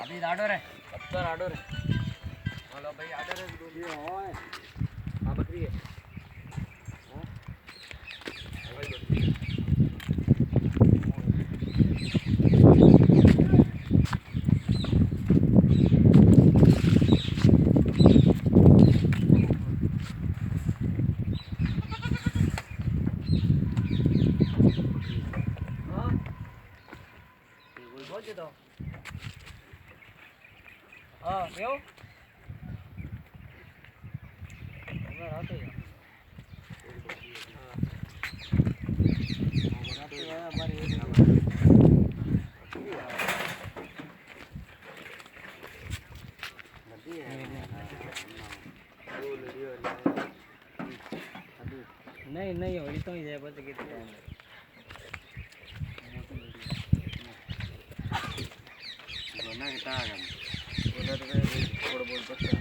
अभी आर्डर है sir order है हेलो भाई आर्डर है ये है हां बकरी है हां बोल दे दो हाँ क्यों उधर आते हैं आते हैं हमारे नहीं नहीं होली तो ही जाए बस कितने टाइम गोना कितना आ गया गोना तो थोड़ा बहुत